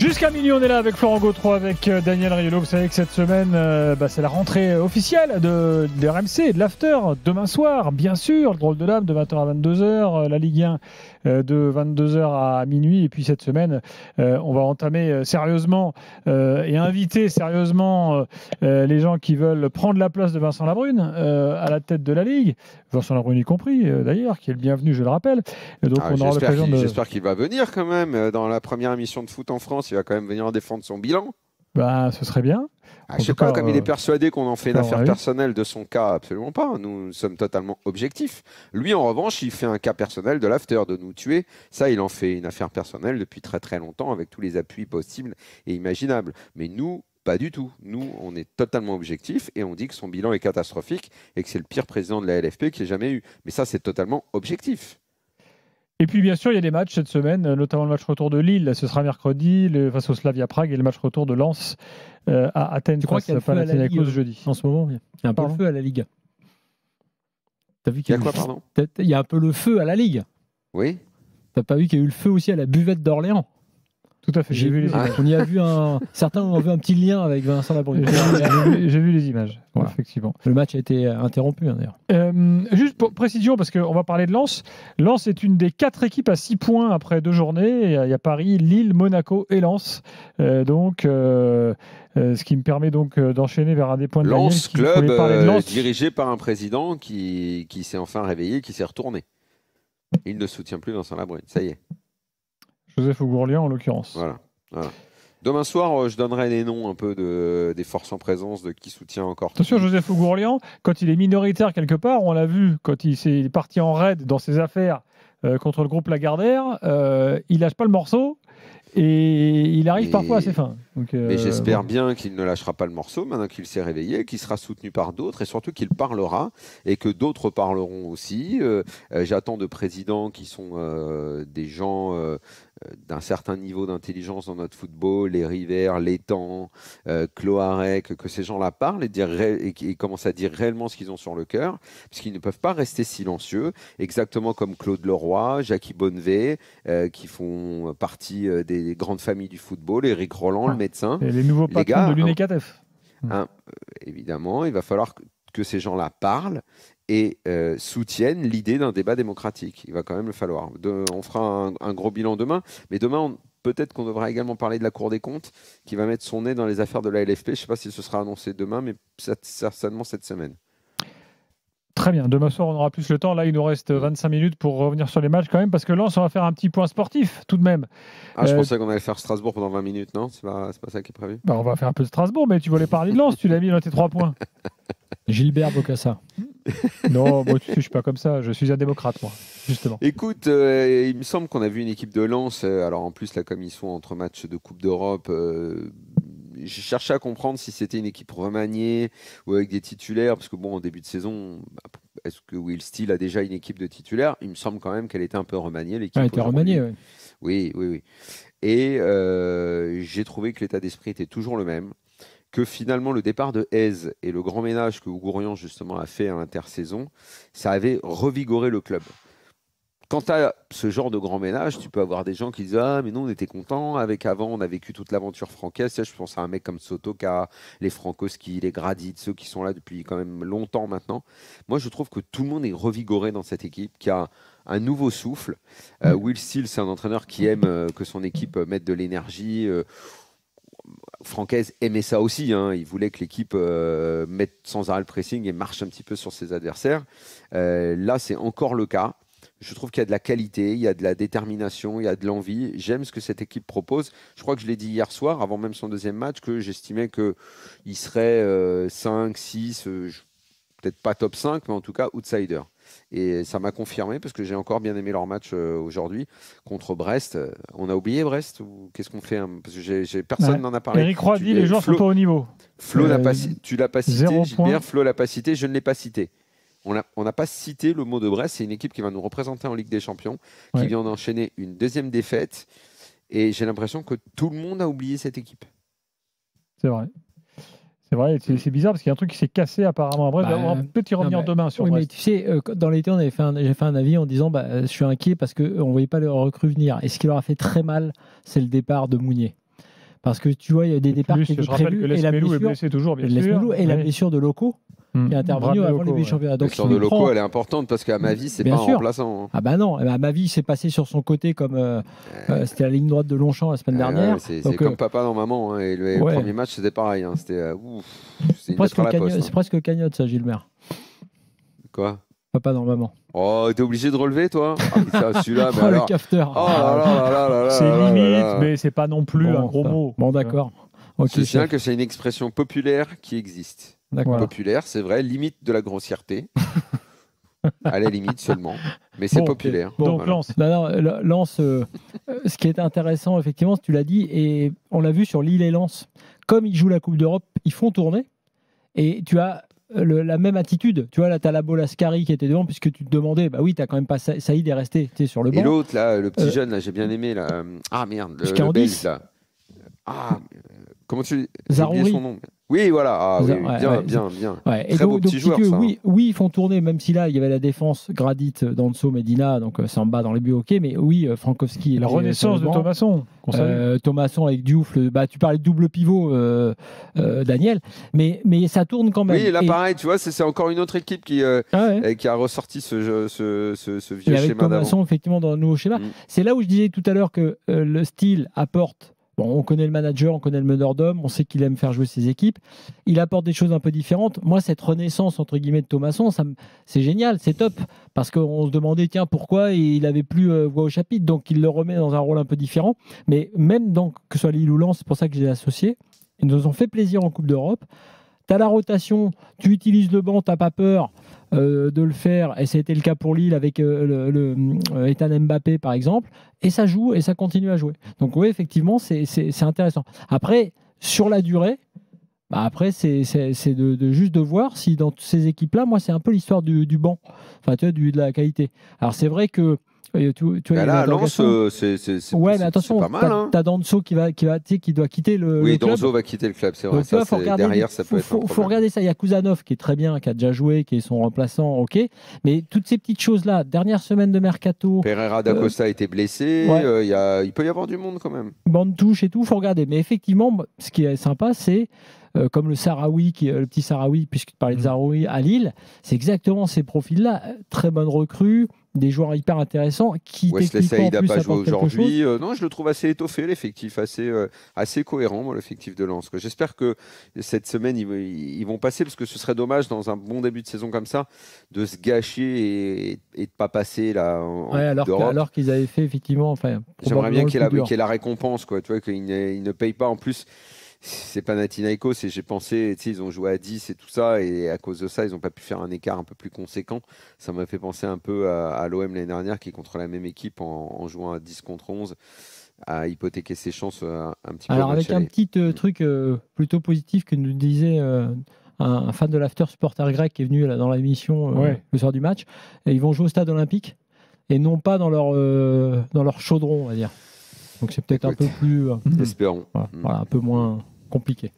Jusqu'à minuit, on est là avec Florent Gautreau, avec Daniel Riolo. Vous savez que cette semaine, c'est la rentrée officielle de RMC et de l'After. Demain soir, bien sûr, le drôle de l'âme de 20h à 22h, la Ligue 1 de 22h à minuit. Et puis cette semaine, on va entamer sérieusement et inviter sérieusement les gens qui veulent prendre la place de Vincent Labrune à la tête de la Ligue. Vincent Labrune y compris, d'ailleurs, qui est le bienvenu, je le rappelle. Et donc, on aura l'occasion de... J'espère qu'il va venir quand même dans la première émission de foot en France. Il va quand même venir défendre son bilan. Ce serait bien. Je sais pas, comme il est persuadé qu'on en fait une affaire personnelle de son cas, absolument pas. Nous sommes totalement objectifs. Lui, en revanche, il fait un cas personnel de l'after, de nous tuer. Ça, il en fait une affaire personnelle depuis très très longtemps, avec tous les appuis possibles et imaginables. Mais nous, pas du tout. Nous, on est totalement objectifs et on dit que son bilan est catastrophique et que c'est le pire président de la LFP qu'il ait jamais eu. Mais ça, c'est totalement objectif. Et puis bien sûr, il y a des matchs cette semaine, notamment le match retour de Lille, ce sera mercredi, face au Slavia Prague, et le match retour de Lens à Athènes. Je crois qu'il y a le feu à la Ligue jeudi. En ce moment, il y a un peu le feu à la Ligue. T'as vu qu'il y a quoi, pardon ? Il y a un peu le feu à la Ligue. Oui. T'as pas vu qu'il y a eu le feu aussi à la buvette d'Orléans ? Tout à fait, j'ai vu les images. On y a vu certains ont vu un petit lien avec Vincent Labrune. J'ai vu les images, voilà. Effectivement. Le match a été interrompu, d'ailleurs. Juste pour précision, parce qu'on va parler de Lens. Lens est une des 4 équipes à 6 points après 2 journées. Il y a Paris, Lille, Monaco et Lens. Ce qui me permet donc d'enchaîner vers un des points de Lens, club dirigé par un président qui s'est enfin réveillé, qui s'est retourné. Il ne soutient plus Vincent Labrune, ça y est. Joseph Ougourlian en l'occurrence. Voilà. Demain soir, je donnerai les noms un peu des forces en présence, de qui soutient encore. Attention, Joseph Ougourlian, quand il est minoritaire quelque part, on l'a vu, quand il est parti en raid dans ses affaires contre le groupe Lagardère, il lâche pas le morceau et il arrive parfois à ses fins. Mais j'espère bien qu'il ne lâchera pas le morceau maintenant qu'il s'est réveillé, qu'il sera soutenu par d'autres et surtout qu'il parlera et que d'autres parleront aussi. J'attends de présidents qui sont des gens d'un certain niveau d'intelligence dans notre football, les River, Létang, Cloarec, que ces gens-là parlent et commencent à dire réellement ce qu'ils ont sur le cœur, parce qu'ils ne peuvent pas rester silencieux, exactement comme Claude Leroy, Jackie Bonnevet, qui font partie des grandes familles du football, Éric Roland, le médecin. Et les nouveaux patrons de l'UNECATF. Évidemment, il va falloir que ces gens-là parlent et soutiennent l'idée d'un débat démocratique. Il va quand même le falloir. On fera un gros bilan demain, mais demain, peut-être qu'on devra également parler de la Cour des comptes, qui va mettre son nez dans les affaires de la LFP. Je ne sais pas si ce sera annoncé demain, mais certainement cette semaine. Très bien, demain soir on aura plus le temps. Là il nous reste 25 minutes pour revenir sur les matchs quand même, parce que Lens, on va faire un petit point sportif tout de même. Je pensais qu'on allait faire Strasbourg pendant 20 minutes, non ? C'est pas ça qui est prévu ? On va faire un peu de Strasbourg, mais tu voulais parler de Lens, tu l'as mis dans tes 3 points. Gilbert Bocassa. Non, moi tu sais, je suis pas comme ça, je suis un démocrate moi, justement. Écoute, il me semble qu'on a vu une équipe de Lens, alors en plus là comme ils sont entre matchs de Coupe d'Europe, j'ai cherché à comprendre si c'était une équipe remaniée ou avec des titulaires, parce que bon, en début de saison, est-ce que Will Steele a déjà une équipe de titulaires ? Il me semble quand même qu'elle était un peu remaniée. L'équipe elle était remaniée, oui. Oui. Et j'ai trouvé que l'état d'esprit était toujours le même, que finalement le départ de Hez et le grand ménage que Ougourlian justement a fait à l'intersaison, ça avait revigoré le club. Quand tu as ce genre de grand ménage, tu peux avoir des gens qui disent « Ah, mais nous, on était contents. Avant, on a vécu toute l'aventure francaise. » Je pense à un mec comme Sotoka, les Frankowski, les Gradit, ceux qui sont là depuis quand même longtemps maintenant. Moi, je trouve que tout le monde est revigoré dans cette équipe, qui a un nouveau souffle. Will Steele, c'est un entraîneur qui aime que son équipe mette de l'énergie. Francaise aimait ça aussi. Il voulait que l'équipe mette sans arrêt le pressing et marche un petit peu sur ses adversaires. Là, c'est encore le cas. Je trouve qu'il y a de la qualité, il y a de la détermination, il y a de l'envie. J'aime ce que cette équipe propose. Je crois que je l'ai dit hier soir, avant même son deuxième match, que j'estimais qu'il serait 5, 6, peut-être pas top 5, mais en tout cas outsider. Et ça m'a confirmé, parce que j'ai encore bien aimé leur match aujourd'hui contre Brest. On a oublié Brest ou qu'est-ce qu'on fait, parce que personne n'en a parlé. Eric Roy dit les joueurs sont pas au niveau. Flo, tu l'as pas cité, Gilbert. Flo l'a pas cité, je ne l'ai pas cité. On n'a pas cité le mot de Brest. C'est une équipe qui va nous représenter en Ligue des Champions, qui vient d'enchaîner une deuxième défaite. Et j'ai l'impression que tout le monde a oublié cette équipe. C'est vrai. C'est bizarre parce qu'il y a un truc qui s'est cassé apparemment à Brest. On va peut-être y revenir demain sur Brest. Mais tu sais, dans l'été, j'ai fait un avis en disant je suis inquiet parce qu'on ne voyait pas les recrues venir. Et ce qui leur a fait très mal, c'est le départ de Mounier. Parce que tu vois, il y a des départs qui étaient je rappelle prévus. que Et la Lesmelou est blessure, blessé toujours, bien sûr. Lesmelou et la Oui. blessure de Loco qui est intervenue avant les 8 championnats. La Donc, blessure de Loco, elle est importante parce qu'à ma vie, c'est pas un remplaçant. Hein. Ah bah non, à ma vie, c'est passé sur son côté comme c'était la ligne droite de Longchamp la semaine dernière. Ouais, c'est comme papa dans maman. Hein, et le premier match, c'était pareil. Hein, c'était c'est presque cagnotte, ça, Gilbert. Quoi? Papa dans maman. Oh, t'es obligé de relever, toi? Celui-là, mais alors... le cafeter. C'est limite, mais c'est pas non plus un gros mot. Bon, d'accord. Je tiens que c'est une expression populaire qui existe. Populaire, c'est vrai, limite de la grossièreté. À la limite seulement, mais c'est populaire. Donc Lens. Lens, ce qui est intéressant, effectivement, tu l'as dit, et on l'a vu sur Lille et Lens, comme ils jouent la Coupe d'Europe, ils font tourner, et tu as la même attitude. Tu vois, là, tu as la Bolascari qui était devant, puisque tu te demandais, bah oui, tu n'as quand même pas Saïd est resté sur le banc. Et l'autre, là, le petit jeune, là, j'ai bien aimé, là. Ah merde, le belge, là. Ah, comment tu dis son nom? Oui, voilà. Ah, bien. Ouais. Très beau petit joueur, ça. Oui, ils font tourner, même si là, il y avait la défense Gradit, Danso, Medina, donc Samba dans les buts, ok. Mais oui, Frankowski. La renaissance de Thomasson. Thomasson avec Diouf. Tu parlais de double pivot, Daniel. Mais ça tourne quand même. Oui, là, pareil, tu vois, c'est encore une autre équipe qui a ressorti ce vieux avec schéma d'avant. Thomasson, effectivement, dans le nouveau schéma. C'est là où je disais tout à l'heure que le style apporte. Bon, on connaît le manager, on connaît le meneur d'hommes, on sait qu'il aime faire jouer ses équipes. Il apporte des choses un peu différentes. Moi, cette renaissance, entre guillemets, de Thomasson, c'est génial, c'est top. Parce qu'on se demandait, tiens, pourquoi il n'avait plus voix au chapitre. Donc, il le remet dans un rôle un peu différent. Mais même, donc, que ce soit Lille ou Lens, c'est pour ça que j'ai associé. Ils nous ont fait plaisir en Coupe d'Europe. Tu as la rotation, tu utilises le banc, tu n'as pas peur de le faire, et c'était le cas pour Lille avec Ethan Mbappé par exemple, et ça joue et ça continue à jouer. Donc oui, effectivement, c'est intéressant. Après, sur la durée, c'est juste de voir si dans ces équipes-là, moi c'est un peu l'histoire du banc, enfin tu vois, de la qualité. Alors c'est vrai que là, Lens, mais attention, pas mal. Hein. T'as Danso qui doit quitter le club. Danso va quitter le club, c'est vrai. Derrière, ça peut être un problème. Faut regarder ça. Il y a Kuzanov qui est très bien, qui a déjà joué, qui est son remplaçant, ok. Mais toutes ces petites choses-là, dernière semaine de mercato. Pereira da Costa a été blessé. Il peut y avoir du monde quand même. Bande touche et tout, faut regarder. Mais effectivement, ce qui est sympa, c'est comme le petit Sahraoui, puisque tu parlais de Sahraoui à Lille, c'est exactement ces profils-là. Très bonne recrue. Des joueurs hyper intéressants qui Wesley Saïd n'a pas joué aujourd'hui. Non, je le trouve assez étoffé, l'effectif, assez cohérent, moi, l'effectif de Lens. J'espère que cette semaine, ils vont passer, parce que ce serait dommage, dans un bon début de saison comme ça, de se gâcher et de ne pas passer là, alors qu'ils avaient fait, effectivement... J'aimerais bien qu'il y ait la récompense, quoi, tu vois, qu'ils ne payent pas. En plus, c'est Panathinaikos, et j'ai pensé, ils ont joué à 10 et tout ça, et à cause de ça, ils n'ont pas pu faire un écart un peu plus conséquent. Ça m'a fait penser un peu à l'OM l'année dernière, qui contre la même équipe, en jouant à 10 contre 11, a hypothéqué ses chances un petit peu. Alors avec un petit truc plutôt positif que nous disait un fan de l'after supporter grec qui est venu là, dans l'émission le soir du match, et ils vont jouer au stade olympique, et non pas dans leur chaudron, on va dire. Donc c'est peut-être un peu plus... espérons. Voilà, un peu moins compliqué.